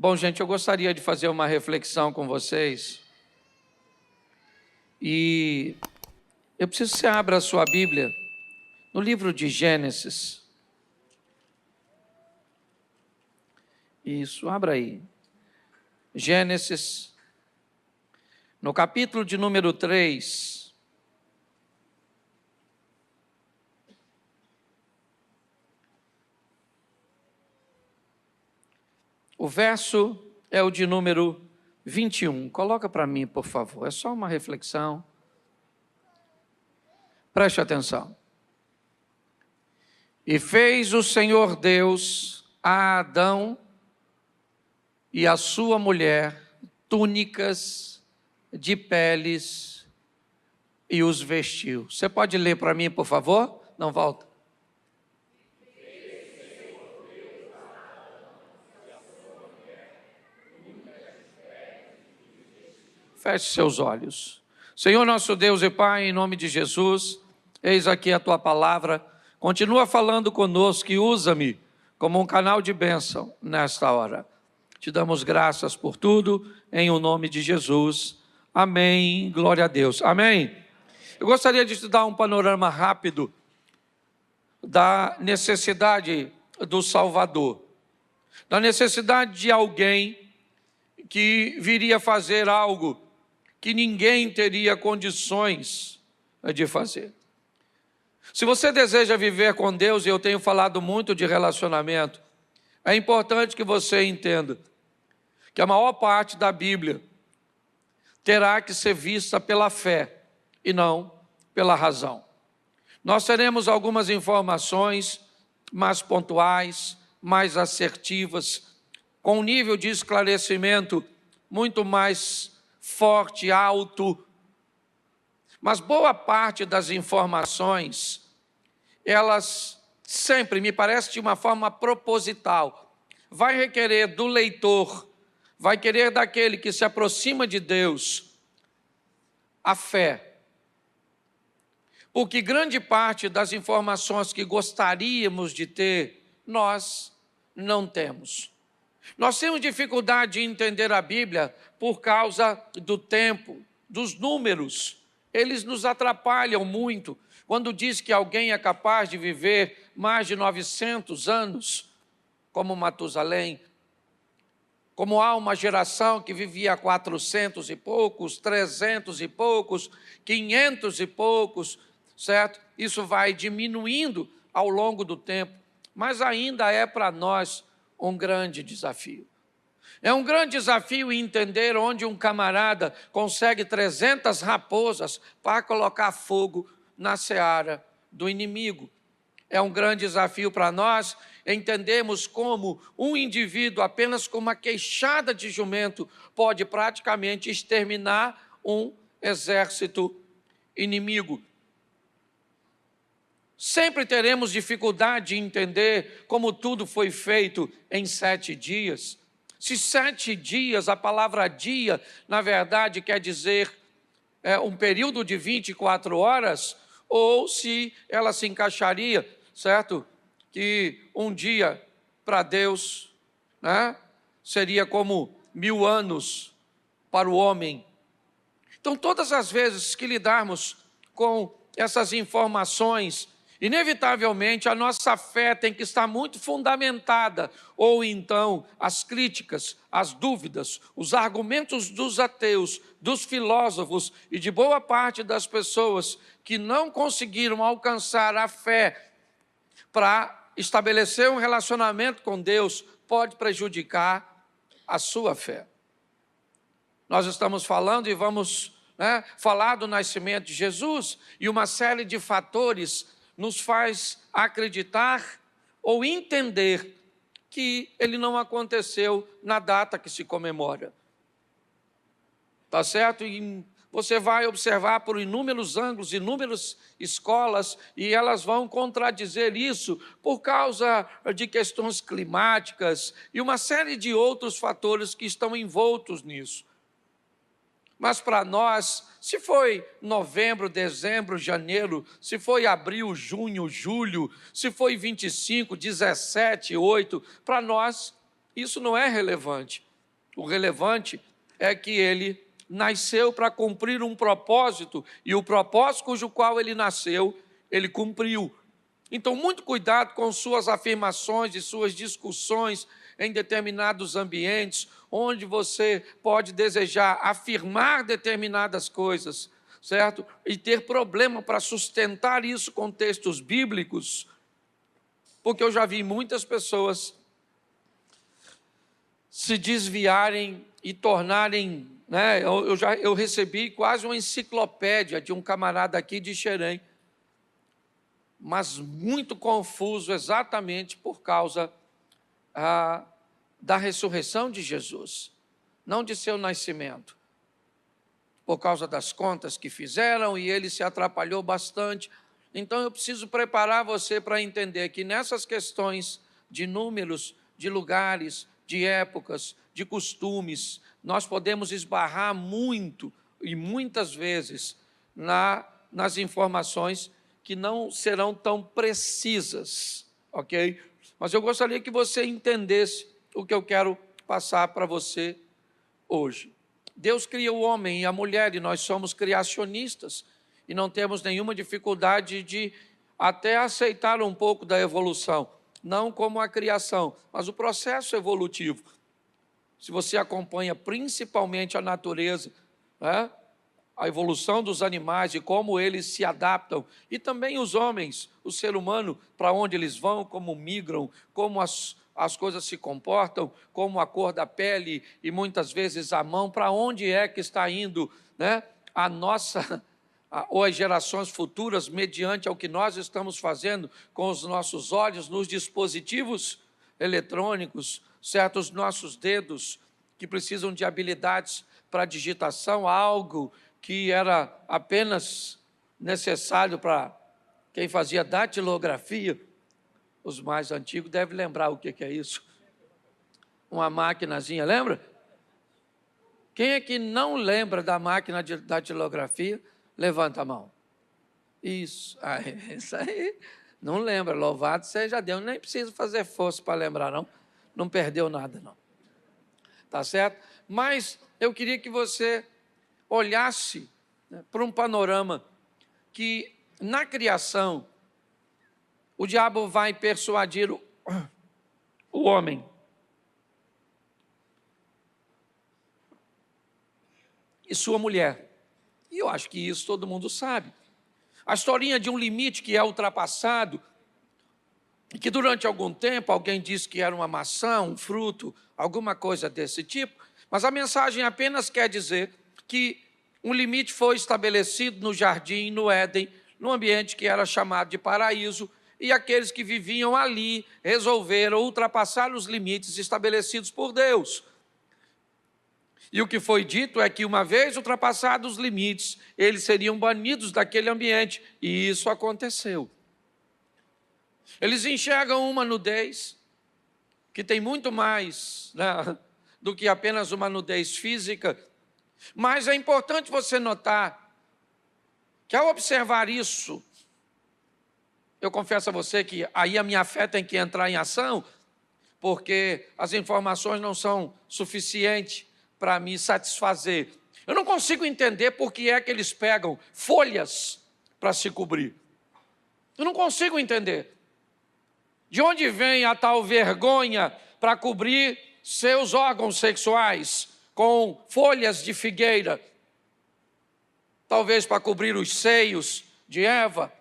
Bom, gente, eu gostaria de fazer uma reflexão com vocês. E eu preciso que você abra a sua Bíblia no livro de Gênesis. Isso, abra aí. Gênesis, no capítulo de número 3. O verso é o de número 21. Coloca para mim, por favor. É só uma reflexão. Preste atenção. E fez o Senhor Deus a Adão e a sua mulher túnicas de peles e os vestiu. Você pode ler para mim, por favor? Não, volta. Feche seus olhos. Senhor nosso Deus e Pai, em nome de Jesus, eis aqui a Tua palavra. Continua falando conosco e usa-me como um canal de bênção nesta hora. Te damos graças por tudo, em o nome de Jesus. Amém. Glória a Deus. Amém. Eu gostaria de te dar um panorama rápido da necessidade do Salvador. Da necessidade de alguém que viria fazer algo que ninguém teria condições de fazer. Se você deseja viver com Deus, e eu tenho falado muito de relacionamento, é importante que você entenda que a maior parte da Bíblia terá que ser vista pela fé e não pela razão. Nós teremos algumas informações mais pontuais, mais assertivas, com um nível de esclarecimento muito mais forte, alto, mas boa parte das informações, elas sempre, me parece de uma forma proposital, vai requerer do leitor, vai querer daquele que se aproxima de Deus, a fé. Porque grande parte das informações que gostaríamos de ter, nós não temos. Nós temos dificuldade de entender a Bíblia por causa do tempo, dos números. Eles nos atrapalham muito. Quando diz que alguém é capaz de viver mais de 900 anos, como Matusalém, como há uma geração que vivia 400 e poucos, 300 e poucos, 500 e poucos, certo? Isso vai diminuindo ao longo do tempo, mas ainda é para nós um grande desafio. É um grande desafio entender onde um camarada consegue 300 raposas para colocar fogo na seara do inimigo. É um grande desafio para nós entendermos como um indivíduo apenas com uma queixada de jumento pode praticamente exterminar um exército inimigo. Sempre teremos dificuldade de entender como tudo foi feito em 7 dias. Se 7 dias, a palavra dia, na verdade, quer dizer um período de 24 horas, ou se ela se encaixaria, certo? Que um dia para Deus, né, seria como 1000 anos para o homem. Então, todas as vezes que lidarmos com essas informações, inevitavelmente, a nossa fé tem que estar muito fundamentada, ou então as críticas, as dúvidas, os argumentos dos ateus, dos filósofos e de boa parte das pessoas que não conseguiram alcançar a fé para estabelecer um relacionamento com Deus, pode prejudicar a sua fé. Nós estamos falando e vamos falar do nascimento de Jesus, e uma série de fatores nos faz acreditar ou entender que ele não aconteceu na data que se comemora. Tá certo? E você vai observar por inúmeros ângulos, inúmeras escolas, e elas vão contradizer isso por causa de questões climáticas e uma série de outros fatores que estão envoltos nisso. Mas para nós, se foi novembro, dezembro, janeiro, se foi abril, junho, julho, se foi 25, 17, 8, para nós isso não é relevante. O relevante é que ele nasceu para cumprir um propósito, e o propósito cujo qual ele nasceu, ele cumpriu. Então, muito cuidado com suas afirmações e suas discussões em determinados ambientes, onde você pode desejar afirmar determinadas coisas, certo? E ter problema para sustentar isso com textos bíblicos, porque eu já vi muitas pessoas se desviarem e tornarem, né? Eu recebi quase uma enciclopédia de um camarada aqui de Xerém, mas muito confuso exatamente por causa da ressurreição de Jesus, não de seu nascimento, por causa das contas que fizeram, e ele se atrapalhou bastante. Então eu preciso preparar você para entender que nessas questões de números, de lugares, de épocas, de costumes, nós podemos esbarrar muito e muitas vezes nas informações que não serão tão precisas, ok? Mas eu gostaria que você entendesse o que eu quero passar para você hoje. Deus cria o homem e a mulher, e nós somos criacionistas, e não temos nenhuma dificuldade de até aceitar um pouco da evolução, não como a criação, mas o processo evolutivo. Se você acompanha principalmente a natureza, né? A evolução dos animais e como eles se adaptam, e também os homens, o ser humano, para onde eles vão, como migram, como as coisas se comportam, como a cor da pele e muitas vezes a mão, para onde é que está indo, né? A nossa, ou as gerações futuras, mediante ao que nós estamos fazendo com os nossos olhos, nos dispositivos eletrônicos, certos nossos dedos, que precisam de habilidades para digitação, algo que era apenas necessário para quem fazia datilografia. Os mais antigos devem lembrar o que é isso. Uma maquinazinha, lembra? Quem é que não lembra da máquina de datilografia? Levanta a mão. Isso aí. Não lembra, louvado seja Deus. Nem precisa fazer força para lembrar, não. Não perdeu nada, não. Tá certo? Mas eu queria que você olhasse, né, para um panorama que, na criação, o diabo vai persuadir o homem. E sua mulher. E eu acho que isso todo mundo sabe. A historinha de um limite que é ultrapassado, e que durante algum tempo alguém disse que era uma maçã, um fruto, alguma coisa desse tipo, mas a mensagem apenas quer dizer que um limite foi estabelecido no jardim, no Éden, num ambiente que era chamado de paraíso, e aqueles que viviam ali resolveram ultrapassar os limites estabelecidos por Deus. E o que foi dito é que, uma vez ultrapassados os limites, eles seriam banidos daquele ambiente, e isso aconteceu. Eles enxergam uma nudez que tem muito mais, né, do que apenas uma nudez física, mas é importante você notar que, ao observar isso, eu confesso a você que aí a minha fé tem que entrar em ação, porque as informações não são suficientes para me satisfazer. Eu não consigo entender por que é que eles pegam folhas para se cobrir. Eu não consigo entender. De onde vem a tal vergonha para cobrir seus órgãos sexuais com folhas de figueira? Talvez para cobrir os seios de Eva,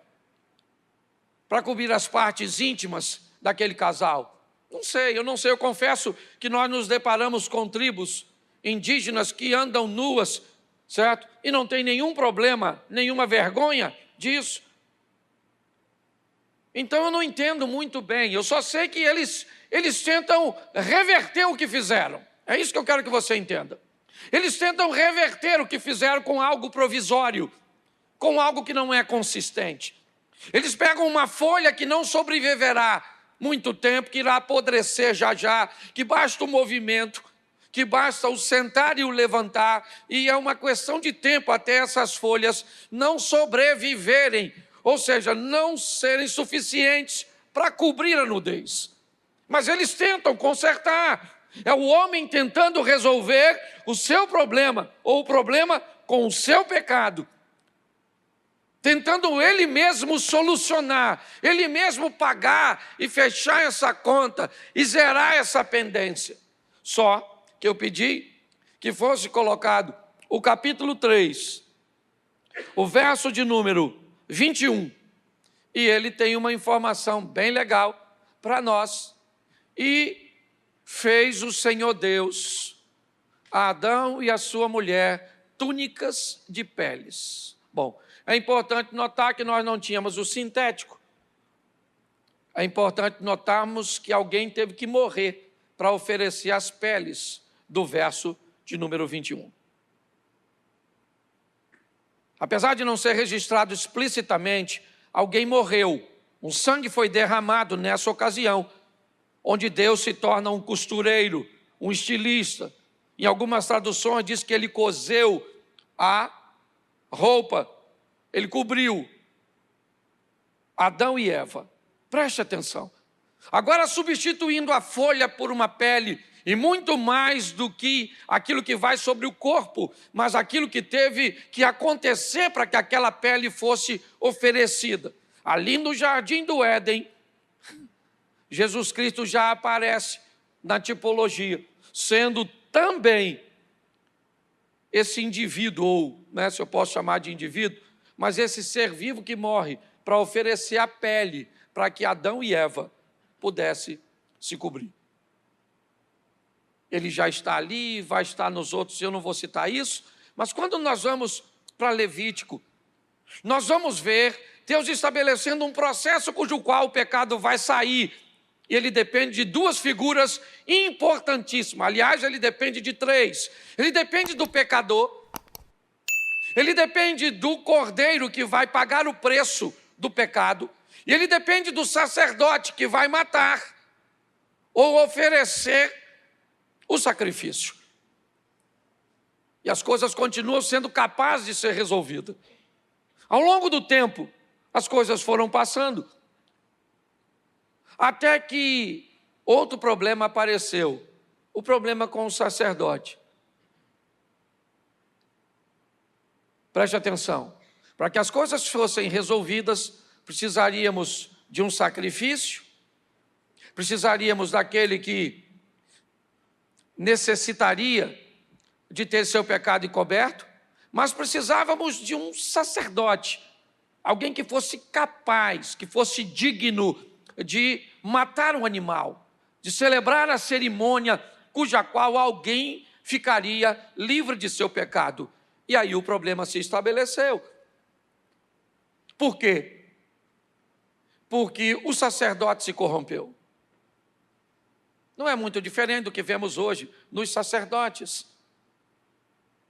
para cobrir as partes íntimas daquele casal. Não sei, eu confesso que nós nos deparamos com tribos indígenas que andam nuas, certo? E não tem nenhum problema, nenhuma vergonha disso. Então eu não entendo muito bem, eu só sei que eles tentam reverter o que fizeram. É isso que eu quero que você entenda. Eles tentam reverter o que fizeram com algo provisório, com algo que não é consistente. Eles pegam uma folha que não sobreviverá muito tempo, que irá apodrecer já, que basta o movimento, que basta o sentar e o levantar, e é uma questão de tempo até essas folhas não sobreviverem, ou seja, não serem suficientes para cobrir a nudez. Mas eles tentam consertar, É o homem tentando resolver o seu problema, ou o problema com o seu pecado. Tentando ele mesmo solucionar, ele mesmo pagar e fechar essa conta e zerar essa pendência. Só que eu pedi que fosse colocado o capítulo 3, o verso de número 21. E ele tem uma informação bem legal para nós. E fez o Senhor Deus a Adão e a sua mulher túnicas de peles. Bom, é importante notar que nós não tínhamos o sintético. É importante notarmos que alguém teve que morrer para oferecer as peles do verso de número 21. Apesar de não ser registrado explicitamente, alguém morreu. Um sangue foi derramado nessa ocasião, onde Deus se torna um costureiro, um estilista. Em algumas traduções diz que ele coseu a roupa, ele cobriu Adão e Eva. Preste atenção. Agora, substituindo a folha por uma pele, e muito mais do que aquilo que vai sobre o corpo, mas aquilo que teve que acontecer para que aquela pele fosse oferecida. Ali no jardim do Éden, Jesus Cristo já aparece na tipologia, sendo também esse indivíduo, ou se eu posso chamar de indivíduo, mas esse ser vivo que morre para oferecer a pele para que Adão e Eva pudessem se cobrir. Ele já está ali, vai estar nos outros, eu não vou citar isso, mas quando nós vamos para Levítico, nós vamos ver Deus estabelecendo um processo cujo qual o pecado vai sair. E ele depende de duas figuras importantíssimas. Aliás, ele depende de três. Ele depende do pecador. Ele depende do cordeiro que vai pagar o preço do pecado. E ele depende do sacerdote que vai matar ou oferecer o sacrifício. E as coisas continuam sendo capazes de ser resolvidas. Ao longo do tempo, as coisas foram passando. Até que outro problema apareceu. O problema com o sacerdote. Preste atenção. Para que as coisas fossem resolvidas, precisaríamos de um sacrifício, precisaríamos daquele que necessitaria de ter seu pecado encoberto, mas precisávamos de um sacerdote, alguém que fosse capaz, que fosse digno de matar um animal, de celebrar a cerimônia cuja qual alguém ficaria livre de seu pecado. E aí o problema se estabeleceu. Por quê? Porque o sacerdote se corrompeu. Não é muito diferente do que vemos hoje nos sacerdotes.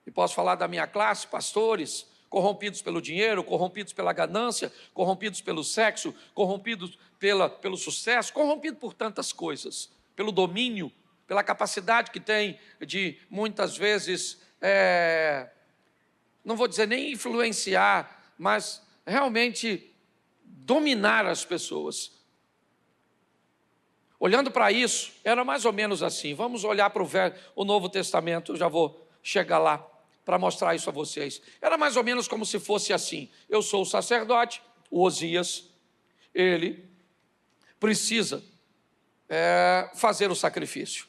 E posso falar da minha classe, pastores, corrompidos pelo dinheiro, corrompidos pela ganância, corrompidos pelo sexo, corrompidos pelo sucesso, corrompidos por tantas coisas, pelo domínio, pela capacidade que tem de, muitas vezes, não vou dizer nem influenciar, mas realmente dominar as pessoas. Olhando para isso, era mais ou menos assim. Vamos olhar para o Novo Testamento, eu já vou chegar lá para mostrar isso a vocês. Era mais ou menos como se fosse assim. Eu sou o sacerdote, o Osias, ele precisa fazer o sacrifício.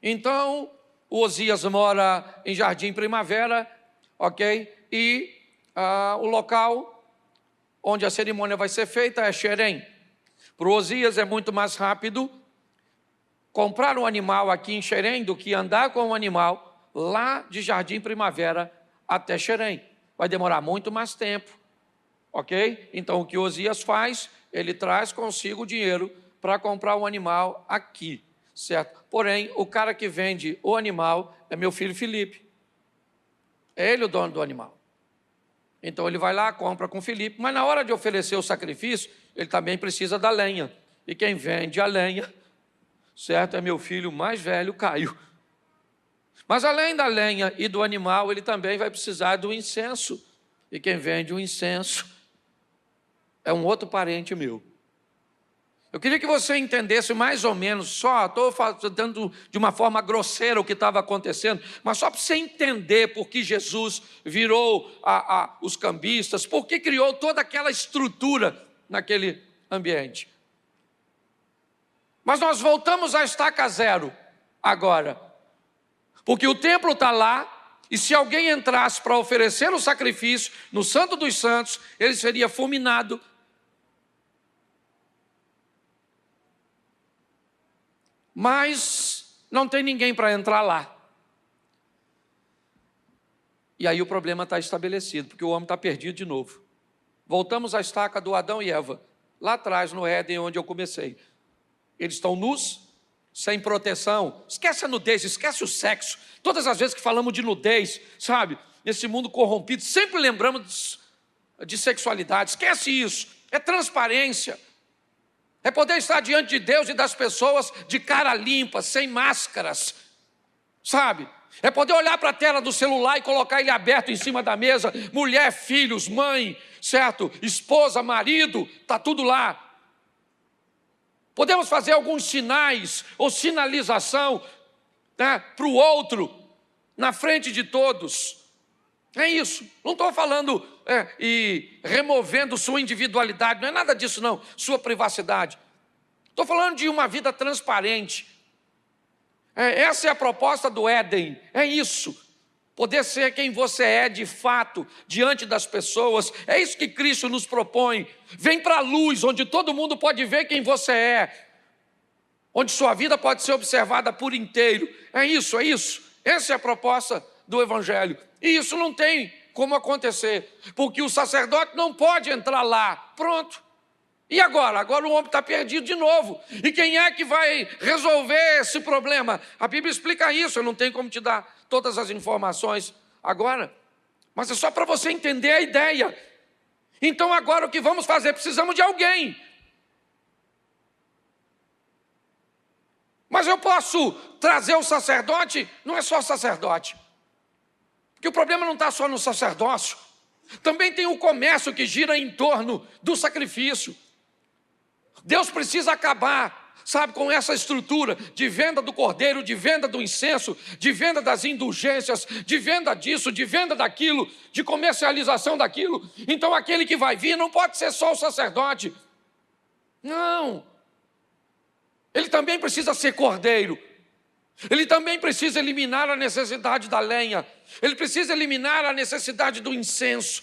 Então, o Osias mora em Jardim Primavera, ok? E o local onde a cerimônia vai ser feita é Xerém. Para o Osias é muito mais rápido comprar um animal aqui em Xerém do que andar com um animal lá de Jardim Primavera até Xerém. Vai demorar muito mais tempo, ok? Então o que Osias faz? Ele traz consigo o dinheiro para comprar um animal aqui, certo? Porém, o cara que vende o animal é meu filho Felipe. É ele o dono do animal. Então ele vai lá, compra com Felipe, mas na hora de oferecer o sacrifício, ele também precisa da lenha. E quem vende a lenha, certo, é meu filho mais velho, Caio. Mas além da lenha e do animal, ele também vai precisar do incenso. E quem vende o incenso é um outro parente meu. Eu queria que você entendesse mais ou menos, só estou dando de uma forma grosseira o que estava acontecendo, mas só para você entender por que Jesus virou os cambistas, por que criou toda aquela estrutura naquele ambiente. Mas nós voltamos à estaca zero agora, porque o templo está lá, e se alguém entrasse para oferecer o sacrifício no Santo dos Santos, ele seria fulminado. Mas não tem ninguém para entrar lá. E aí o problema está estabelecido, porque o homem está perdido de novo. Voltamos à estaca do Adão e Eva, lá atrás no Éden, onde eu comecei. Eles estão nus, sem proteção. Esquece a nudez, esquece o sexo. Todas as vezes que falamos de nudez, sabe, nesse mundo corrompido, sempre lembramos de sexualidade. Esquece isso, é transparência. É poder estar diante de Deus e das pessoas de cara limpa, sem máscaras, sabe? É poder olhar para a tela do celular e colocar ele aberto em cima da mesa, mulher, filhos, mãe, certo? Esposa, marido, está tudo lá. Podemos fazer alguns sinais ou sinalização, né, para o outro, na frente de todos. É isso, não estou falando e removendo sua individualidade, não é nada disso não, sua privacidade. Estou falando de uma vida transparente. Essa é a proposta do Éden, é isso. Poder ser quem você é de fato, diante das pessoas, é isso que Cristo nos propõe. Vem para a luz, onde todo mundo pode ver quem você é, onde sua vida pode ser observada por inteiro. É isso, essa é a proposta do Evangelho. E isso não tem como acontecer, porque o sacerdote não pode entrar lá. Pronto. E agora? Agora o homem está perdido de novo. E quem é que vai resolver esse problema? A Bíblia explica isso, eu não tenho como te dar todas as informações agora, mas é só para você entender a ideia. Então agora o que vamos fazer? Precisamos de alguém. Mas eu posso trazer o sacerdote? Não é só sacerdote. Porque o problema não está só no sacerdócio. Também tem o comércio que gira em torno do sacrifício. Deus precisa acabar, sabe, com essa estrutura de venda do cordeiro, de venda do incenso, de venda das indulgências, de venda disso, de venda daquilo, de comercialização daquilo. Então aquele que vai vir não pode ser só o sacerdote. Não. Ele também precisa ser cordeiro. Ele também precisa eliminar a necessidade da lenha. Ele precisa eliminar a necessidade do incenso.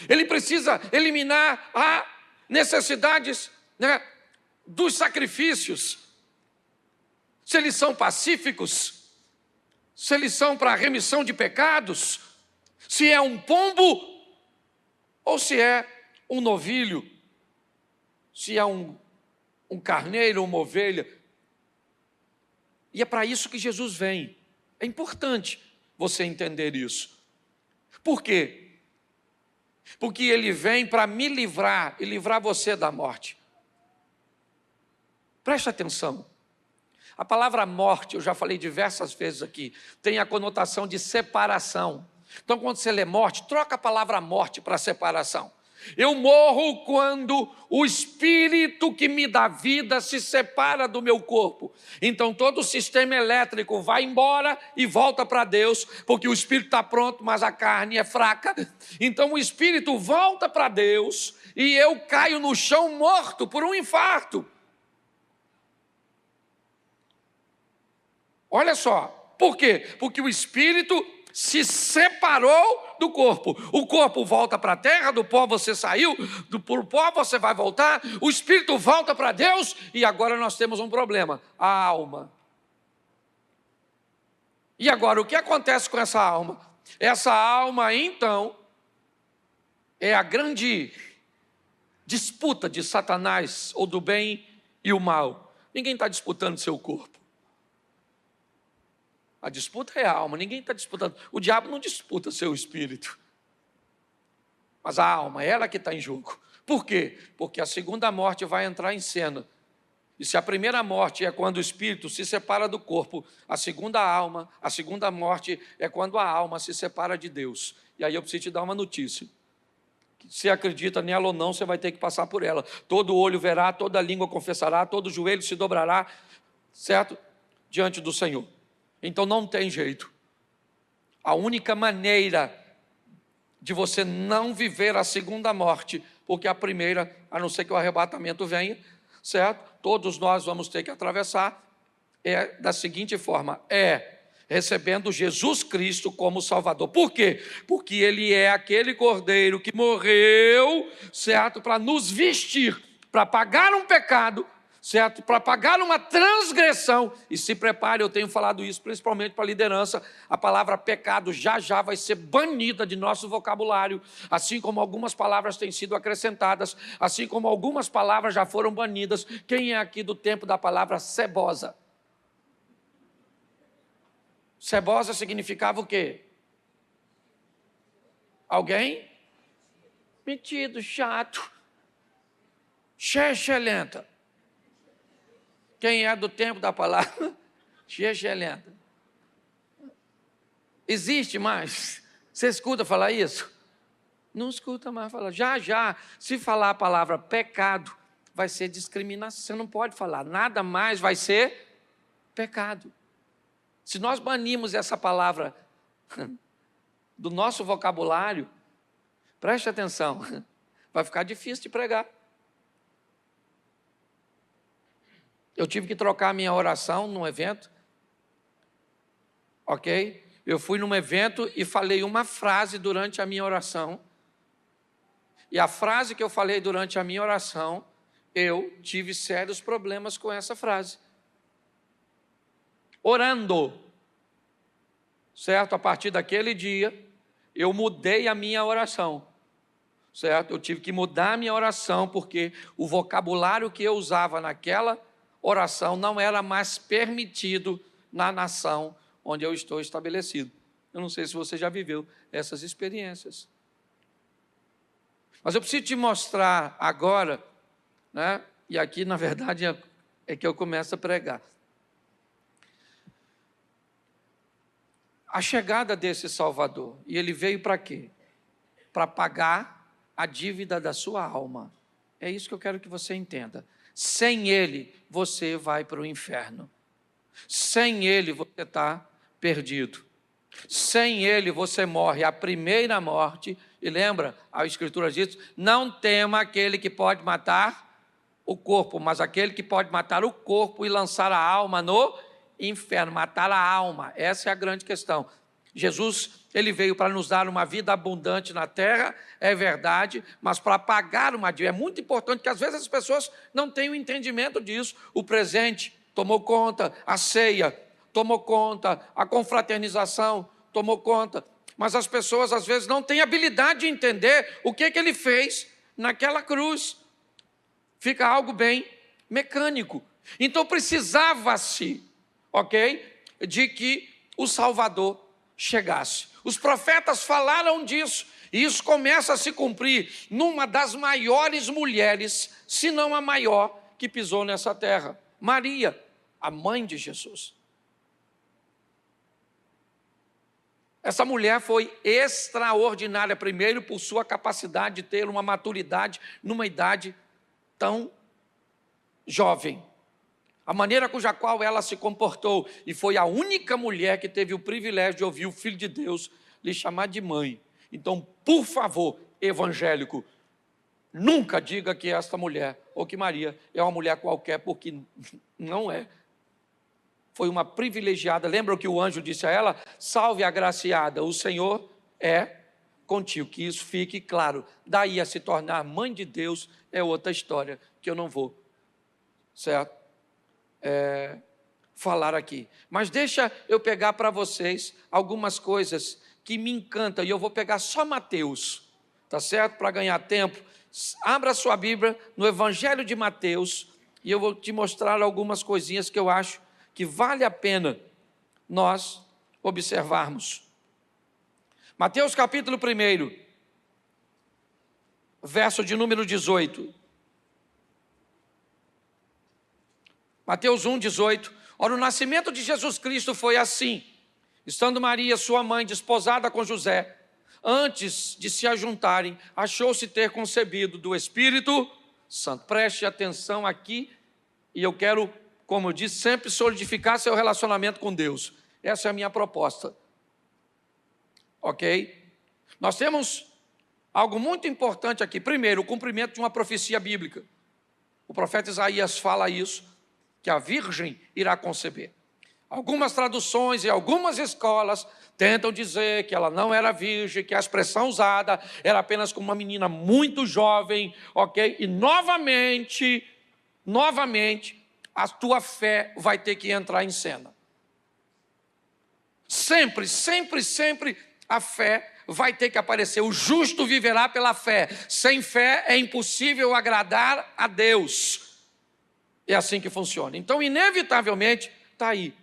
Ele precisa eliminar as necessidades, né, dos sacrifícios. Se eles são pacíficos, se eles são para remissão de pecados, se é um pombo ou se é um novilho, se é um carneiro, uma ovelha. E é para isso que Jesus vem. É importante você entender isso. Por quê? Porque ele vem para me livrar e livrar você da morte. Preste atenção. A palavra morte, eu já falei diversas vezes aqui, tem a conotação de separação. Então, quando você lê morte, troca a palavra morte para separação. Eu morro quando o espírito que me dá vida se separa do meu corpo. Então todo o sistema elétrico vai embora e volta para Deus, porque o espírito está pronto, mas a carne é fraca. Então o espírito volta para Deus e eu caio no chão morto por um infarto. Olha só, por quê? Porque o espírito se separou do corpo. O corpo volta para a terra, do pó você saiu, do pó você vai voltar, o espírito volta para Deus e agora nós temos um problema, a alma. E agora, o que acontece com essa alma? Essa alma, então, é a grande disputa de Satanás, ou do bem e o mal. Ninguém está disputando seu corpo. A disputa é a alma, ninguém está disputando. O diabo não disputa seu espírito. Mas a alma, ela que está em jogo. Por quê? Porque a segunda morte vai entrar em cena. E se a primeira morte é quando o espírito se separa do corpo, a segunda morte é quando a alma se separa de Deus. E aí eu preciso te dar uma notícia. se acredita nela ou não, você vai ter que passar por ela. Todo olho verá, toda língua confessará, todo joelho se dobrará, certo? Diante do Senhor. Então não tem jeito. A única maneira de você não viver a segunda morte, porque a primeira, a não ser que o arrebatamento venha, certo? Todos nós vamos ter que atravessar, é da seguinte forma, recebendo Jesus Cristo como Salvador. Por quê? Porque Ele é aquele Cordeiro que morreu, certo? Para nos vestir, para pagar um pecado, certo? Para pagar uma transgressão. E se prepare, eu tenho falado isso principalmente para a liderança, a palavra pecado já vai ser banida de nosso vocabulário, assim como algumas palavras têm sido acrescentadas, assim como algumas palavras já foram banidas. Quem é aqui do tempo da palavra cebosa? Cebosa significava o quê? Alguém? Metido, chato, xexelenta. Quem é do tempo da palavra? Xexelenta. Existe mais? Você escuta falar isso? Não escuta mais falar. Já, se falar a palavra pecado, vai ser discriminação. Você não pode falar. Nada mais vai ser pecado. Se nós banirmos essa palavra do nosso vocabulário, preste atenção, vai ficar difícil de pregar. Eu tive que trocar a minha oração num evento, ok? Eu fui num evento e falei uma frase durante a minha oração, e a frase que eu falei durante a minha oração, eu tive sérios problemas com essa frase. Orando, certo? A partir daquele dia, eu mudei a minha oração, certo? Eu tive que mudar a minha oração, porque o vocabulário que eu usava naquela oração não era mais permitido na nação onde eu estou estabelecido. Eu não sei se você já viveu essas experiências. Mas eu preciso te mostrar agora, né? E aqui, na verdade, é que eu começo a pregar. A chegada desse Salvador, e ele veio para quê? Para pagar a dívida da sua alma. É isso que eu quero que você entenda. Sem ele, você vai para o inferno. Sem ele, você está perdido. Sem ele, você morre a primeira morte. E lembra, a Escritura diz, não tema aquele que pode matar o corpo, mas aquele que pode matar o corpo e lançar a alma no inferno, matar a alma. Essa é a grande questão. Jesus, ele veio para nos dar uma vida abundante na terra, é verdade, mas para pagar uma dívida. É muito importante que às vezes as pessoas não têm o entendimento disso. O presente tomou conta, a ceia tomou conta, a confraternização tomou conta, mas as pessoas às vezes não têm habilidade de entender o que ele fez naquela cruz. Fica algo bem mecânico. Então precisava-se, ok, de que o Salvador chegasse. Os profetas falaram disso, e isso começa a se cumprir numa das maiores mulheres, se não a maior, que pisou nessa terra, Maria, a mãe de Jesus. Essa mulher foi extraordinária, primeiro por sua capacidade de ter uma maturidade numa idade tão jovem. A maneira cuja qual ela se comportou, e foi a única mulher que teve o privilégio de ouvir o Filho de Deus lhe chamar de mãe. Então, por favor, evangélico, nunca diga que esta mulher, ou que Maria, é uma mulher qualquer, porque não é. Foi uma privilegiada. Lembra o que o anjo disse a ela? Salve agraciada, o Senhor é contigo. Que isso fique claro. Daí a se tornar mãe de Deus é outra história, que eu não vou, certo? Falar aqui. Mas deixa eu pegar para vocês algumas coisas que me encantam, e eu vou pegar só Mateus, tá certo? Para ganhar tempo. Abra sua Bíblia no Evangelho de Mateus, e eu vou te mostrar algumas coisinhas que eu acho que vale a pena nós observarmos. Mateus capítulo 1, verso de número 18. Mateus 1, 18. Ora, o nascimento de Jesus Cristo foi assim. Estando Maria, sua mãe, desposada com José, antes de se ajuntarem, achou-se ter concebido do Espírito Santo. Preste atenção aqui, e eu quero, como eu disse, sempre solidificar seu relacionamento com Deus. Essa é a minha proposta. Ok? Nós temos algo muito importante aqui. Primeiro, o cumprimento de uma profecia bíblica. O profeta Isaías fala isso, que a virgem irá conceber. Algumas traduções e algumas escolas tentam dizer que ela não era virgem, que a expressão usada era apenas como uma menina muito jovem, ok? E novamente, a tua fé vai ter que entrar em cena. Sempre a fé vai ter que aparecer. O justo viverá pela fé. Sem fé é impossível agradar a Deus. É assim que funciona. Então, inevitavelmente, está aí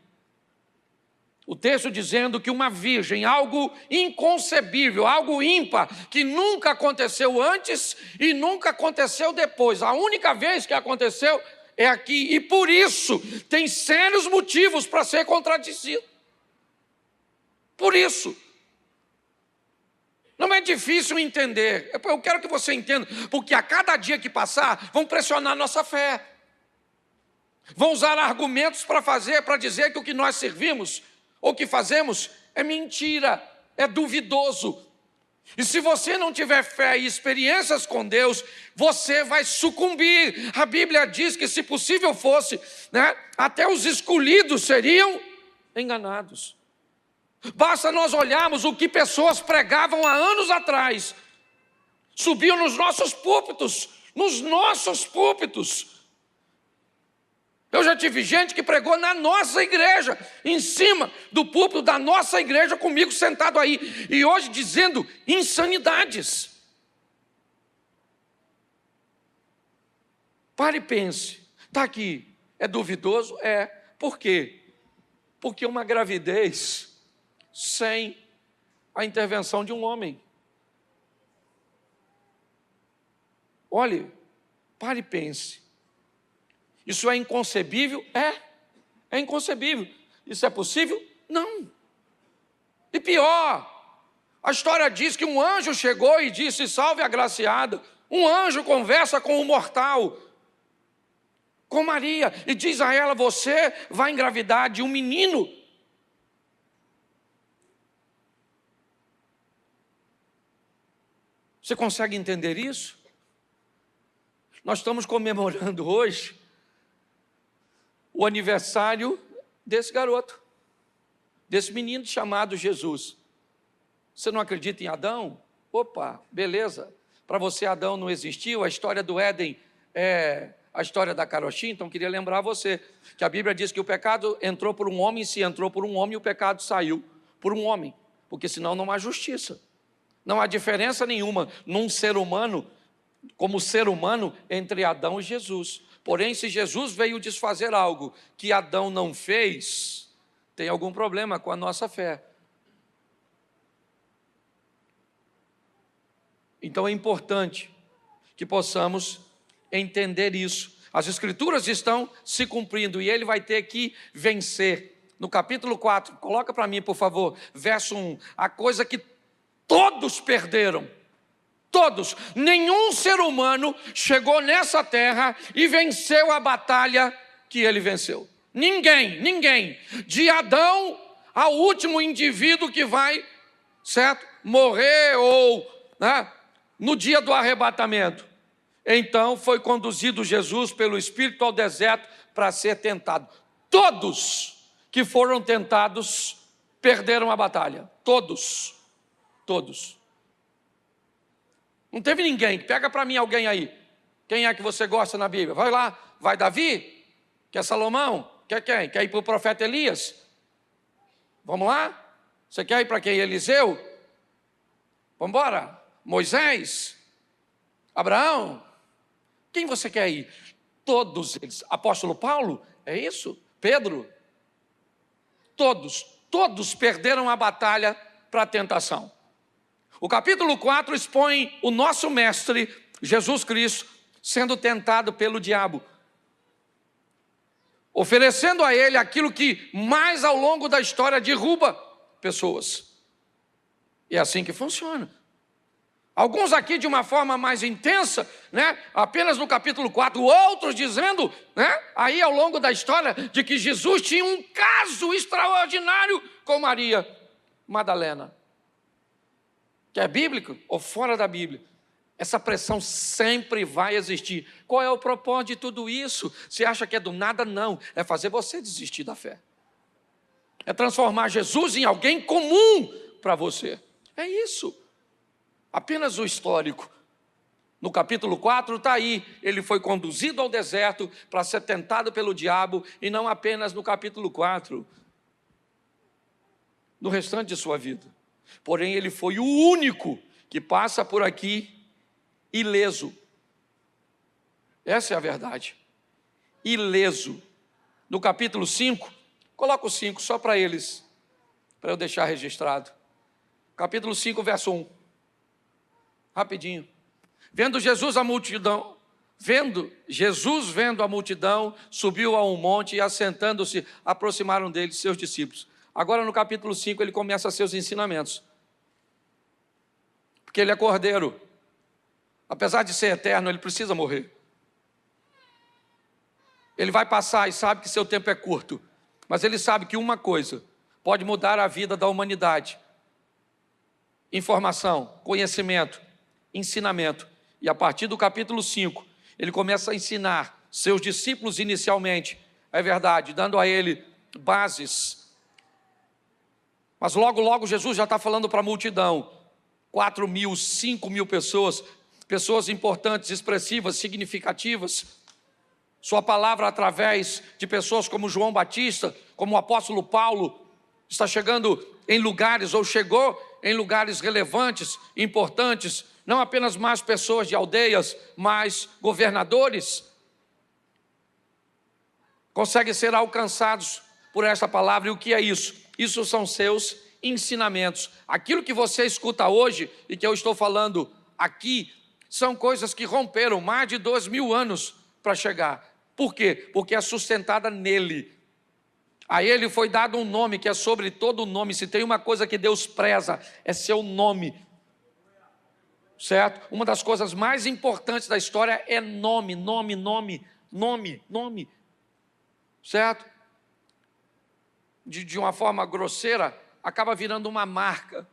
o texto dizendo que uma virgem, algo inconcebível, algo ímpar, que nunca aconteceu antes e nunca aconteceu depois. A única vez que aconteceu é aqui. E por isso tem sérios motivos para ser contradizida. Por isso. Não é difícil entender. Eu quero que você entenda, porque a cada dia que passar, vão pressionar nossa fé. Vão usar argumentos para dizer que o que nós servimos, ou que fazemos, é mentira, é duvidoso. E se você não tiver fé e experiências com Deus, você vai sucumbir. A Bíblia diz que, se possível fosse, até os escolhidos seriam enganados. Basta nós olharmos o que pessoas pregavam há anos atrás. Subiam nos nossos púlpitos. Eu já tive gente que pregou na nossa igreja, em cima do púlpito da nossa igreja, comigo sentado aí, e hoje dizendo insanidades. Pare e pense. Está aqui. É duvidoso? É. Por quê? Porque uma gravidez sem a intervenção de um homem. Olhe, pare e pense. Isso é inconcebível? É inconcebível. Isso é possível? Não. E pior, a história diz que um anjo chegou e disse: salve a agraciada. Um anjo conversa com um mortal, com Maria, e diz a ela: você vai engravidar de um menino. Você consegue entender isso? Nós estamos comemorando hoje o aniversário desse garoto, desse menino chamado Jesus. Você não acredita em Adão? Opa, beleza. Para você, Adão não existiu. A história do Éden é a história da carochinha. Então, queria lembrar você que a Bíblia diz que o pecado entrou por um homem, e se entrou por um homem, o pecado saiu por um homem, porque senão não há justiça. Não há diferença nenhuma num ser humano, como ser humano, entre Adão e Jesus. Porém, se Jesus veio desfazer algo que Adão não fez, tem algum problema com a nossa fé. Então é importante que possamos entender isso. As Escrituras estão se cumprindo e ele vai ter que vencer. No capítulo 4, coloca para mim, por favor, verso 1. A coisa que todos perderam. Todos. Nenhum ser humano chegou nessa terra e venceu a batalha que ele venceu. Ninguém. De Adão ao último indivíduo que vai, certo, morrer ou no dia do arrebatamento. Então foi conduzido Jesus pelo Espírito ao deserto para ser tentado. Todos que foram tentados perderam a batalha. Todos. Não teve ninguém. Pega para mim alguém aí. Quem é que você gosta na Bíblia? Vai lá. Vai Davi? Quer Salomão? Quer quem? Quer ir para o profeta Elias? Vamos lá? Você quer ir para quem? Eliseu? Vamos embora? Moisés? Abraão? Quem você quer ir? Todos eles. Apóstolo Paulo? É isso? Pedro? Todos perderam a batalha para a tentação. O capítulo 4 expõe o nosso mestre, Jesus Cristo, sendo tentado pelo diabo, oferecendo a ele aquilo que mais ao longo da história derruba pessoas. E é assim que funciona. Alguns aqui de uma forma mais intensa, né? Apenas no capítulo 4, outros dizendo, né? Aí ao longo da história, de que Jesus tinha um caso extraordinário com Maria Madalena. Que é bíblico ou fora da Bíblia? Essa pressão sempre vai existir. Qual é o propósito de tudo isso? Você acha que é do nada? Não. É fazer você desistir da fé. É transformar Jesus em alguém comum para você. É isso. Apenas o histórico. No capítulo 4 está aí. Ele foi conduzido ao deserto para ser tentado pelo diabo. E não apenas no capítulo 4. No restante de sua vida. Porém, ele foi o único que passa por aqui ileso. Essa é a verdade. Ileso. No capítulo 5, coloca o 5 só para eles, para eu deixar registrado. Capítulo 5, verso 1. Rapidinho. Vendo a multidão, subiu a um monte e assentando-se, aproximaram dele seus discípulos. Agora no capítulo 5 ele começa seus ensinamentos. Porque ele é cordeiro. Apesar de ser eterno, ele precisa morrer. Ele vai passar e sabe que seu tempo é curto. Mas ele sabe que uma coisa pode mudar a vida da humanidade. Informação, conhecimento, ensinamento. E a partir do capítulo 5, ele começa a ensinar seus discípulos inicialmente. É verdade, dando a ele bases. Mas logo, logo Jesus já está falando para a multidão. 4.000, 5.000 pessoas. Pessoas importantes, expressivas, significativas. Sua palavra através de pessoas como João Batista, como o apóstolo Paulo, está chegando em lugares, ou chegou em lugares relevantes, importantes, não apenas mais pessoas de aldeias, mas governadores, conseguem ser alcançados por esta palavra. E o que é isso? Isso são seus ensinamentos. Aquilo que você escuta hoje, e que eu estou falando aqui, são coisas que romperam mais de 2.000 anos para chegar. Por quê? Porque é sustentada nele. A ele foi dado um nome que é sobre todo nome. Se tem uma coisa que Deus preza, é seu nome. Certo? Uma das coisas mais importantes da história é nome. Certo? De uma forma grosseira, acaba virando uma marca.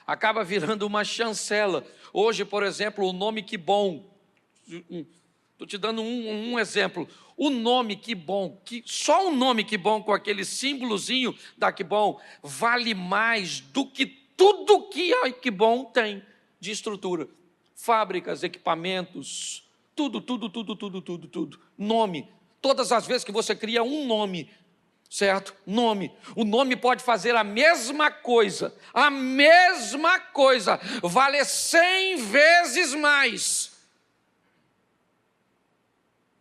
Acaba virando uma chancela. Hoje, por exemplo, o nome Que Bom. Estou te dando um exemplo. O nome Que Bom, só o nome Que Bom com aquele símbolozinho da Que Bom vale mais do que tudo que a Que Bom tem de estrutura. Fábricas, equipamentos, tudo. Nome. Todas as vezes que você cria um nome, certo? Nome. O nome pode fazer a mesma coisa, vale 100 vezes mais.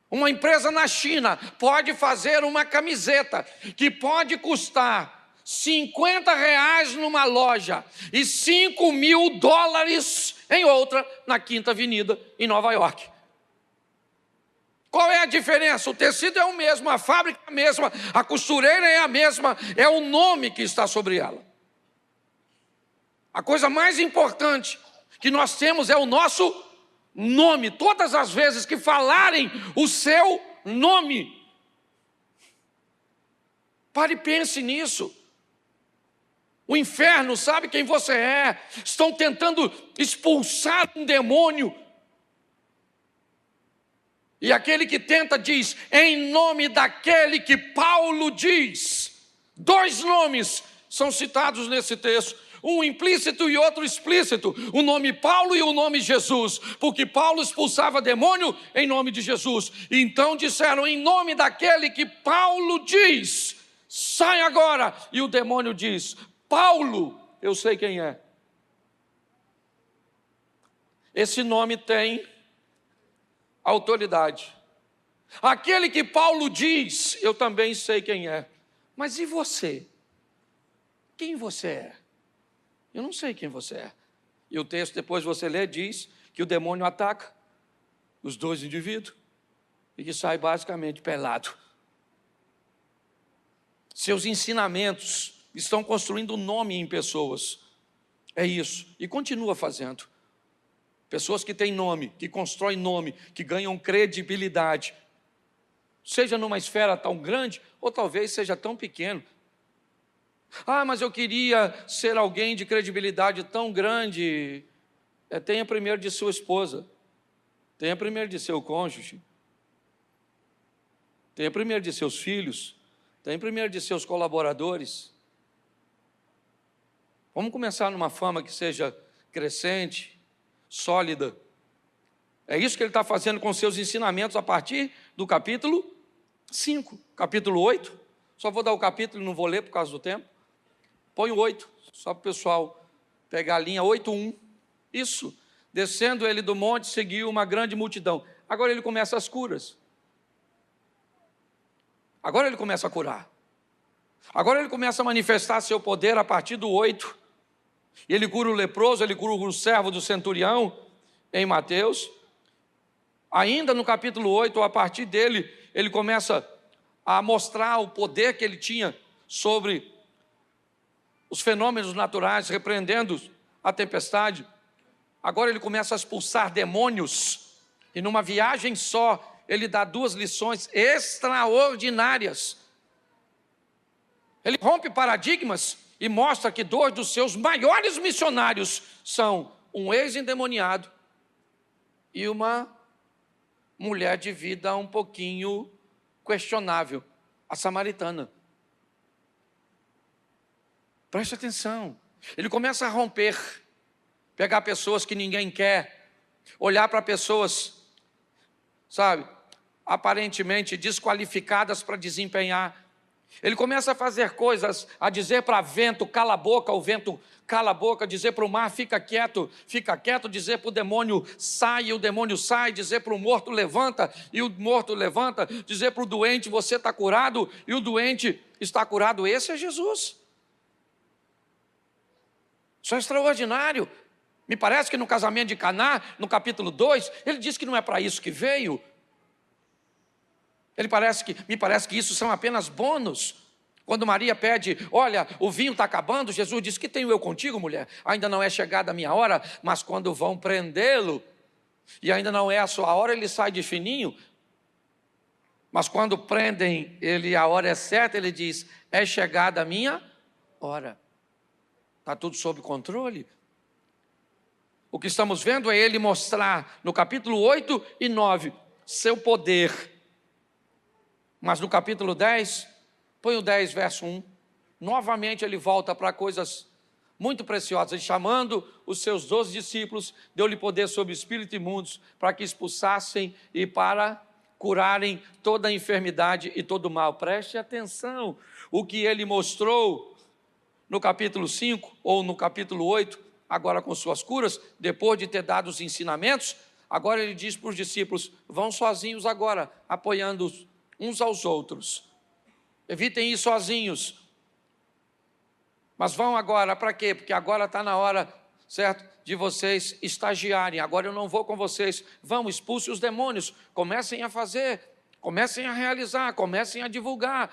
Uma empresa na China pode fazer uma camiseta que pode custar R$50 numa loja e $5.000 em outra, na Quinta Avenida, em Nova York. Qual é a diferença? O tecido é o mesmo, a fábrica é a mesma, a costureira é a mesma, é o nome que está sobre ela. A coisa mais importante que nós temos é o nosso nome. Todas as vezes que falarem o seu nome, pare e pense nisso. O inferno sabe quem você é. Estão tentando expulsar um demônio. E aquele que tenta diz, em nome daquele que Paulo diz. 2 nomes são citados nesse texto. Um implícito e outro explícito. O nome Paulo e o nome Jesus. Porque Paulo expulsava demônio em nome de Jesus. Então disseram, em nome daquele que Paulo diz, sai agora. E o demônio diz, Paulo, eu sei quem é. Esse nome tem autoridade. Aquele que Paulo diz, eu também sei quem é. Mas e você? Quem você é? Eu não sei quem você é. E o texto, depois você lê, diz que o demônio ataca os 2 indivíduos e que sai basicamente pelado. Seus ensinamentos estão construindo nome em pessoas. É isso, e continua fazendo. Pessoas que têm nome, que constroem nome, que ganham credibilidade, seja numa esfera tão grande, ou talvez seja tão pequeno. Ah, mas eu queria ser alguém de credibilidade tão grande. Tenha primeiro de sua esposa, tenha primeiro de seu cônjuge, tenha primeiro de seus filhos, tenha primeiro de seus colaboradores. Vamos começar numa fama que seja crescente, sólida. É isso que ele está fazendo com seus ensinamentos a partir do capítulo 5. Capítulo 8, só vou dar o capítulo e não vou ler por causa do tempo. Põe o 8, só para o pessoal pegar a linha 8:1. Isso, descendo ele do monte, seguiu uma grande multidão. Agora ele começa as curas. Agora ele começa a curar. Agora ele começa a manifestar seu poder a partir do 8. Ele cura o leproso, ele cura o servo do centurião, em Mateus. Ainda no capítulo 8, a partir dele, ele começa a mostrar o poder que ele tinha sobre os fenômenos naturais, repreendendo a tempestade. Agora ele começa a expulsar demônios, e numa viagem só, ele dá 2 lições extraordinárias. Ele rompe paradigmas e mostra que 2 dos seus maiores missionários são um ex-endemoniado e uma mulher de vida um pouquinho questionável, a samaritana. Preste atenção. Ele começa a romper, pegar pessoas que ninguém quer, olhar para pessoas, sabe, aparentemente desqualificadas para desempenhar. Ele começa a fazer coisas, a dizer para vento, cala a boca, o vento cala a boca, dizer para o mar, fica quieto, dizer para o demônio, sai, e o demônio sai, dizer para o morto, levanta, e o morto levanta, dizer para o doente, você está curado, e o doente está curado. Esse é Jesus. Isso é extraordinário. Me parece que no casamento de Caná, no capítulo 2, ele diz que não é para isso que veio. Me parece que isso são apenas bônus. Quando Maria pede, olha, o vinho está acabando, Jesus diz, que tenho eu contigo, mulher? Ainda não é chegada a minha hora, mas quando vão prendê-lo, e ainda não é a sua hora, ele sai de fininho. Mas quando prendem ele, a hora é certa, ele diz, é chegada a minha hora. Está tudo sob controle. O que estamos vendo é ele mostrar, no capítulo 8 e 9, seu poder. Mas no capítulo 10, põe o 10, verso 1, novamente ele volta para coisas muito preciosas. Ele, chamando os seus 12 discípulos, deu-lhe poder sobre espíritos imundos, para que expulsassem e para curarem toda a enfermidade e todo o mal. Preste atenção, o que ele mostrou no capítulo 5 ou no capítulo 8, agora com suas curas, depois de ter dado os ensinamentos, agora ele diz para os discípulos, vão sozinhos agora, apoiando-os uns aos outros. Evitem ir sozinhos. Mas vão agora, para quê? Porque agora está na hora, certo, de vocês estagiarem. Agora eu não vou com vocês. Vão, expulsem os demônios. Comecem a fazer, comecem a realizar, comecem a divulgar.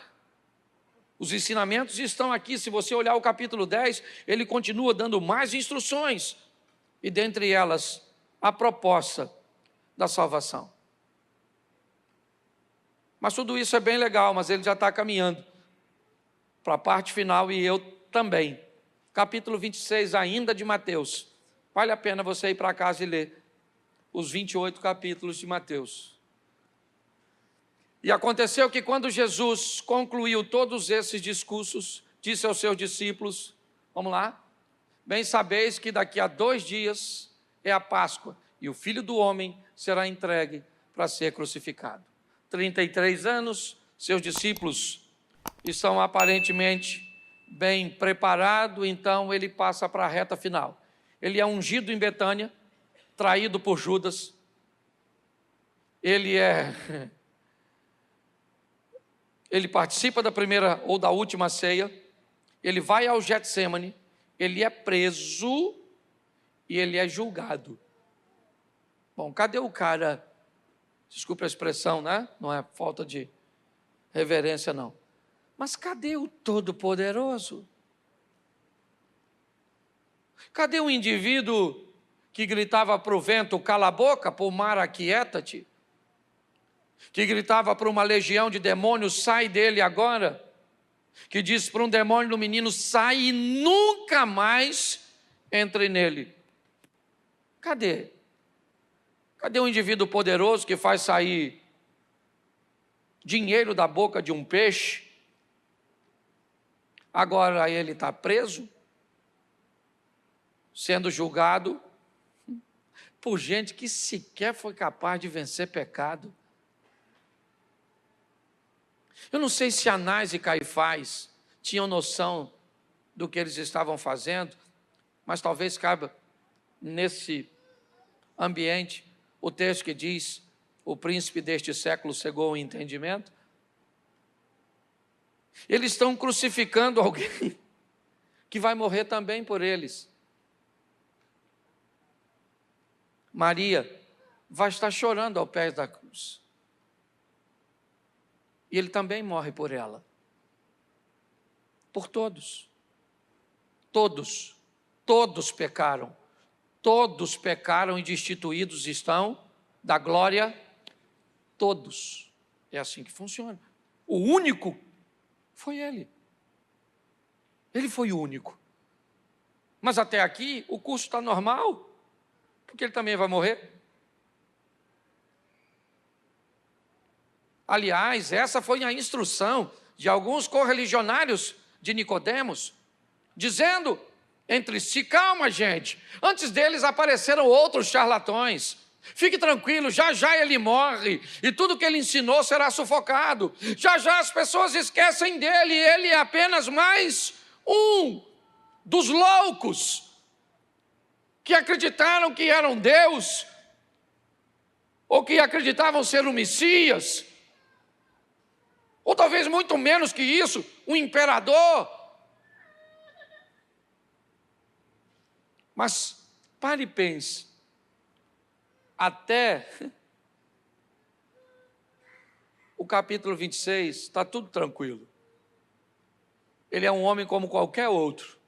Os ensinamentos estão aqui. Se você olhar o capítulo 10, ele continua dando mais instruções. E dentre elas, a proposta da salvação. Mas tudo isso é bem legal, mas ele já está caminhando para a parte final e eu também. Capítulo 26 ainda de Mateus. Vale a pena você ir para casa e ler os 28 capítulos de Mateus. E aconteceu que quando Jesus concluiu todos esses discursos, disse aos seus discípulos, vamos lá, bem sabeis que daqui a 2 dias é a Páscoa e o Filho do Homem será entregue para ser crucificado. 33 anos, seus discípulos estão aparentemente bem preparados, então ele passa para a reta final. Ele é ungido em Betânia, traído por Judas, ele participa da primeira ou da última ceia, ele vai ao Getsêmani, ele é preso e ele é julgado. Bom, cadê o cara? Desculpe a expressão, né? Não é falta de reverência, não. Mas cadê o Todo-Poderoso? Cadê o indivíduo que gritava para o vento, cala a boca, para o mar, aquieta-te? Que gritava para uma legião de demônios, sai dele agora? Que disse para um demônio do menino, sai e nunca mais entre nele. Cadê? Cadê o indivíduo poderoso que faz sair dinheiro da boca de um peixe? Agora ele está preso, sendo julgado por gente que sequer foi capaz de vencer pecado. Eu não sei se Anás e Caifás tinham noção do que eles estavam fazendo, mas talvez caiba nesse ambiente o texto que diz, o príncipe deste século cegou o entendimento. Eles estão crucificando alguém que vai morrer também por eles. Maria vai estar chorando ao pé da cruz. E ele também morre por ela. Por todos. Todos pecaram. Todos pecaram e destituídos estão da glória. Todos. É assim que funciona. O único foi ele. Ele foi o único. Mas até aqui o curso está normal, porque ele também vai morrer. Aliás, essa foi a instrução de alguns correligionários de Nicodemos, dizendo entre si, calma gente, antes deles apareceram outros charlatões, fique tranquilo, já já ele morre, e tudo que ele ensinou será sufocado, já já as pessoas esquecem dele, e ele é apenas mais um dos loucos, que acreditaram que eram Deus, ou que acreditavam ser o Messias, ou talvez muito menos que isso, um imperador. Mas pare e pense, até o capítulo 26 está tudo tranquilo. Ele é um homem como qualquer outro.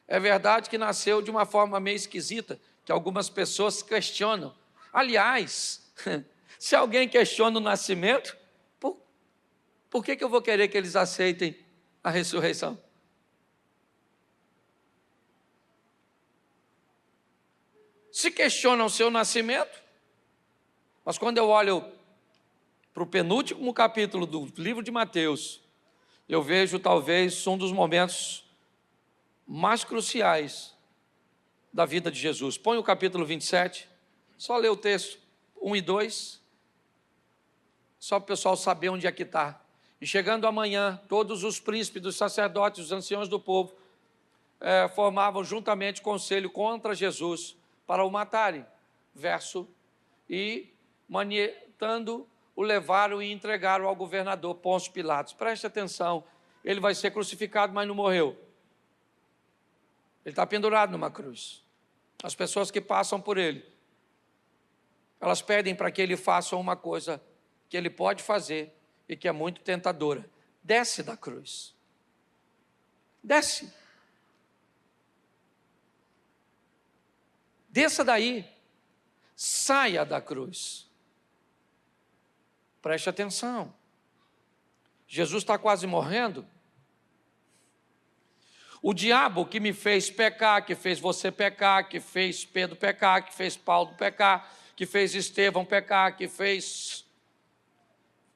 É verdade que nasceu de uma forma meio esquisita, que algumas pessoas questionam. Aliás, se alguém questiona o nascimento, por que eu vou querer que eles aceitem a ressurreição? Se questionam o seu nascimento, mas quando eu olho para o penúltimo capítulo do livro de Mateus, eu vejo talvez um dos momentos mais cruciais da vida de Jesus. Põe o capítulo 27, só lê o texto 1 e 2, só para o pessoal saber onde é que está. E chegando amanhã, todos os príncipes dos sacerdotes, os anciãos do povo, formavam juntamente conselho contra Jesus para o matarem. Verso, e manietando, o levaram e entregaram ao governador Pôncio Pilatos. Preste atenção, ele vai ser crucificado, mas não morreu. Ele está pendurado numa cruz. As pessoas que passam por ele, elas pedem para que ele faça uma coisa que ele pode fazer e que é muito tentadora. Desce da cruz. Desce. Desça daí. Saia da cruz. Preste atenção. Jesus está quase morrendo. O diabo que me fez pecar, que fez você pecar, que fez Pedro pecar, que fez Paulo pecar, que fez Estevão pecar, que fez...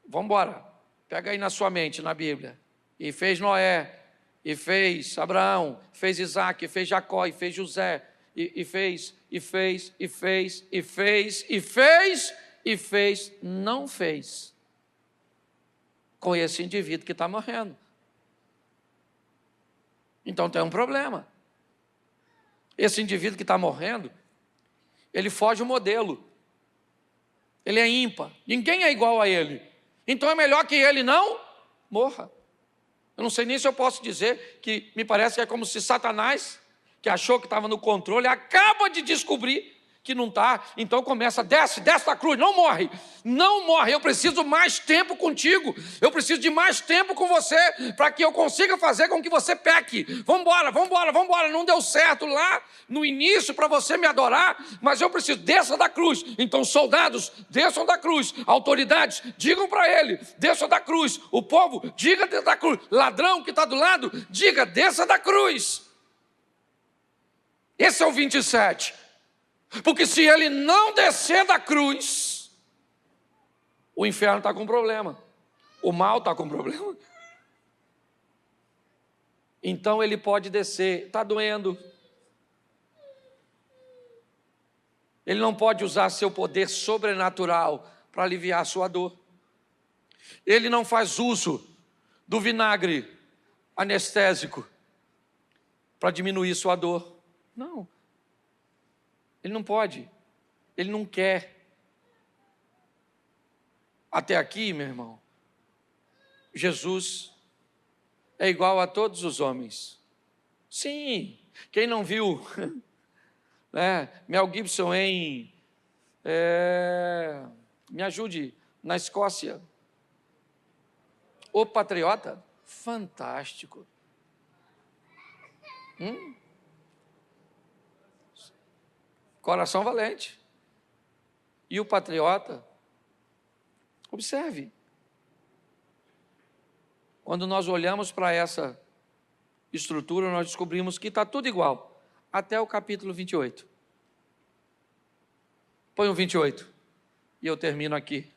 Vamos embora, pega aí na sua mente, na Bíblia. E fez Noé, e fez Abraão, fez Isaac, e fez Jacó, e fez José, e fez, não fez com esse indivíduo que está morrendo. Então tem um problema. Esse indivíduo que está morrendo, ele foge o modelo. Ele é ímpar. Ninguém é igual a ele. Então é melhor que ele não morra. Eu não sei nem se eu posso dizer que me parece que é como se Satanás, que achou que estava no controle, acaba de descobrir que não está, então começa, desce da cruz, não morre, eu preciso mais tempo contigo, eu preciso de mais tempo com você, para que eu consiga fazer com que você peque, vamos embora, não deu certo lá no início para você me adorar, mas eu preciso, desça da cruz, então soldados, desçam da cruz, autoridades, digam para ele, desça da cruz, o povo, diga desça da cruz, ladrão que está do lado, diga desça da cruz. Esse é o 27. Porque se ele não descer da cruz, o inferno está com problema. O mal está com problema. Então ele pode descer. Está doendo. Ele não pode usar seu poder sobrenatural para aliviar a sua dor. Ele não faz uso do vinagre anestésico para diminuir sua dor. Não. Ele não pode, ele não quer. Até aqui, meu irmão, Jesus é igual a todos os homens. Sim, quem não viu, né, Mel Gibson me ajude, na Escócia, O Patriota, fantástico. Coração valente. E o patriota, observe. Quando nós olhamos para essa estrutura, nós descobrimos que está tudo igual, até o capítulo 28. Põe o 28, e eu termino aqui.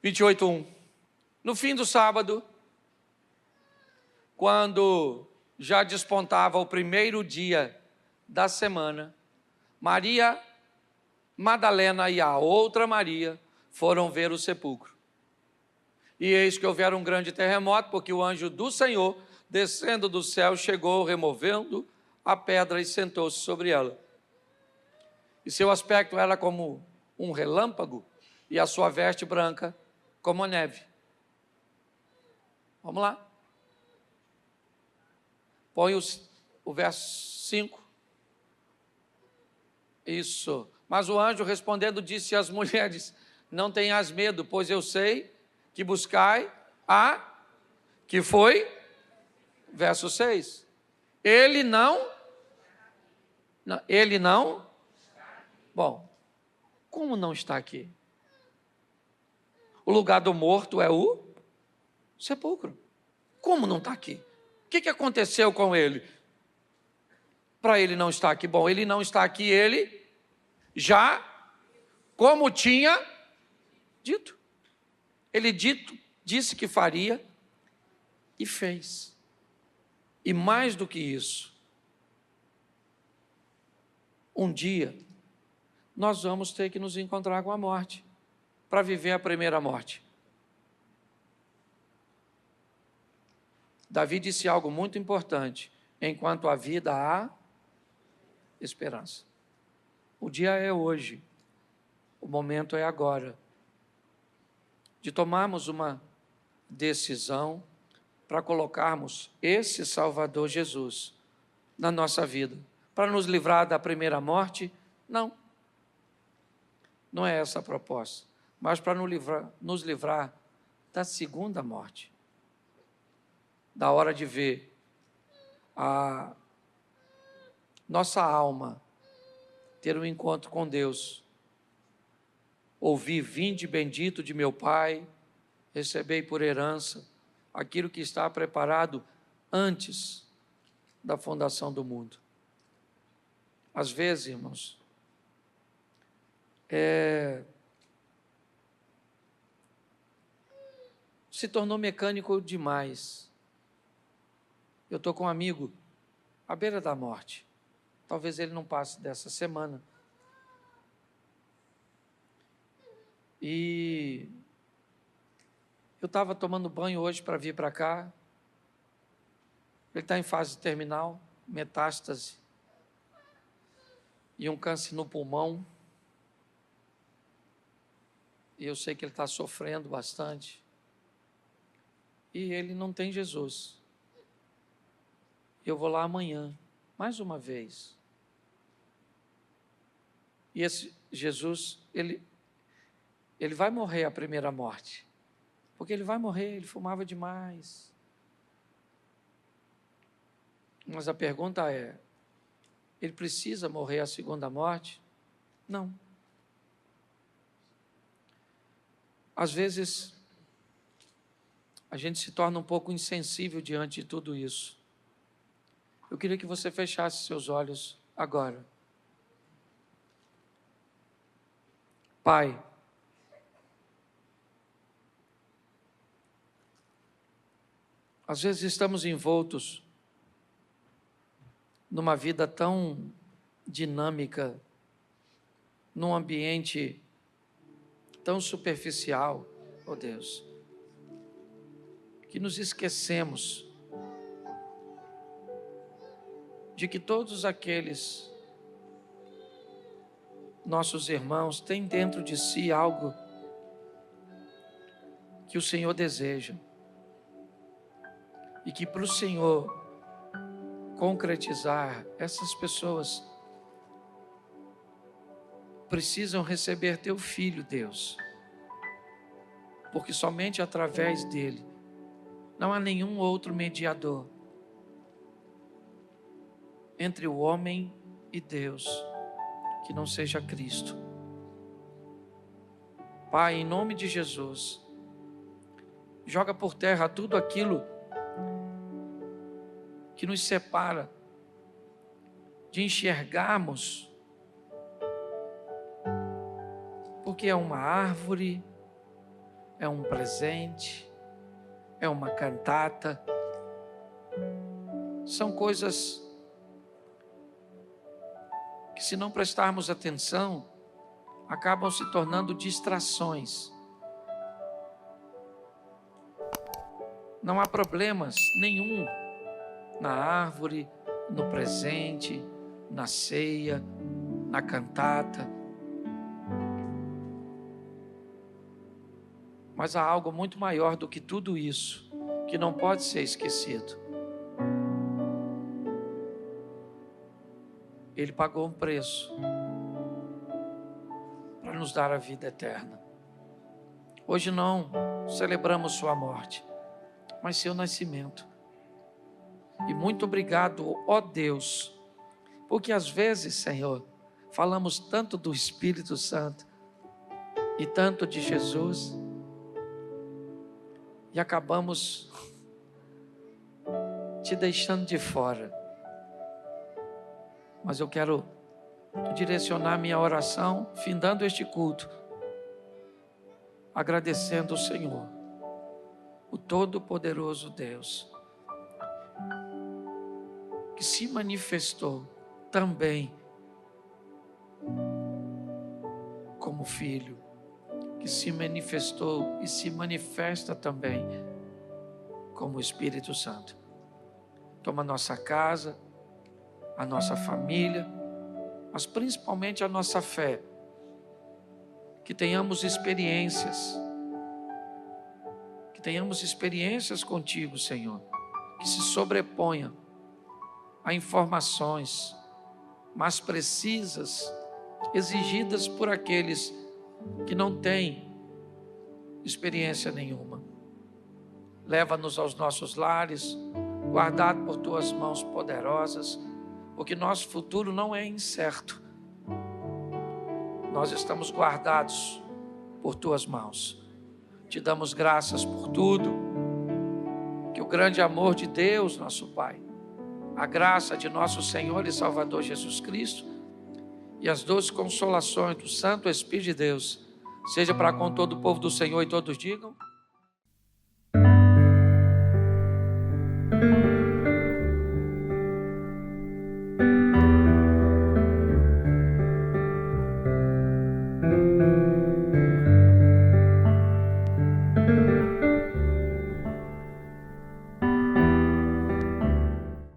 28:1. No fim do sábado, quando já despontava o primeiro dia da semana, Maria Madalena e a outra Maria foram ver o sepulcro. E eis que houveram um grande terremoto, porque o anjo do Senhor, descendo do céu, chegou, removendo a pedra e sentou-se sobre ela. E seu aspecto era como um relâmpago, e a sua veste branca como a neve. Vamos lá. Põe o verso 5. Isso. Mas o anjo respondendo disse às mulheres: não tenhas medo, pois eu sei que buscai a que foi, verso 6. Ele não, bom, como não está aqui? O lugar do morto é o sepulcro. Como não está aqui? O que aconteceu com ele? Para ele não estar aqui. Bom, ele não está aqui, ele já, como tinha dito. Ele disse que faria e fez. E mais do que isso, um dia nós vamos ter que nos encontrar com a morte, para viver a primeira morte. Davi disse algo muito importante: enquanto há vida, há esperança. O dia é hoje, o momento é agora, de tomarmos uma decisão para colocarmos esse Salvador Jesus na nossa vida, para nos livrar da primeira morte. Não é essa a proposta, mas para nos livrar da segunda morte, da hora de ver a nossa alma ter um encontro com Deus, ouvir: vinde bendito de meu Pai, recebei por herança aquilo que está preparado antes da fundação do mundo. Às vezes, irmãos, se tornou mecânico demais. Eu estou com um amigo à beira da morte. Talvez ele não passe dessa semana. E eu estava tomando banho hoje para vir para cá. Ele está em fase terminal, metástase, e um câncer no pulmão. E eu sei que ele está sofrendo bastante. E ele não tem Jesus. Eu vou lá amanhã, mais uma vez. E esse Jesus, ele vai morrer a primeira morte. Porque ele vai morrer, ele fumava demais. Mas a pergunta é, ele precisa morrer a segunda morte? Não. Às vezes, a gente se torna um pouco insensível diante de tudo isso. Eu queria que você fechasse seus olhos agora. Pai, às vezes estamos envoltos numa vida tão dinâmica, num ambiente tão superficial, ó Deus, que nos esquecemos de que todos aqueles nossos irmãos têm dentro de si algo que o Senhor deseja e que para o Senhor concretizar, essas pessoas precisam receber teu Filho, Deus, porque somente através dele não há nenhum outro mediador entre o homem e Deus que não seja Cristo. Pai, em nome de Jesus, joga por terra tudo aquilo que nos separa de enxergarmos porque é uma árvore, é um presente, é uma cantata, são coisas que, se não prestarmos atenção, acabam se tornando distrações. Não há problemas nenhum na árvore, no presente, na ceia, na cantata. Mas há algo muito maior do que tudo isso, que não pode ser esquecido. Ele pagou um preço para nos dar a vida eterna. Hoje não celebramos sua morte, mas seu nascimento. E muito obrigado, ó Deus, porque às vezes, Senhor, falamos tanto do Espírito Santo e tanto de Jesus e acabamos te deixando de fora. Mas eu quero direcionar minha oração, findando este culto, agradecendo ao Senhor, o Todo-Poderoso Deus, que se manifestou também como Filho, que se manifestou e se manifesta também como Espírito Santo. Toma a nossa casa, a nossa família, mas principalmente a nossa fé, que tenhamos experiências contigo, Senhor, que se sobreponha a informações mais precisas, exigidas por aqueles que não têm experiência nenhuma. Leva-nos aos nossos lares, guardado por tuas mãos poderosas, porque nosso futuro não é incerto. Nós estamos guardados por tuas mãos. Te damos graças por tudo. Que o grande amor de Deus, nosso Pai, a graça de nosso Senhor e Salvador Jesus Cristo e as doces consolações do Santo Espírito de Deus seja para com todo o povo do Senhor, e todos digam: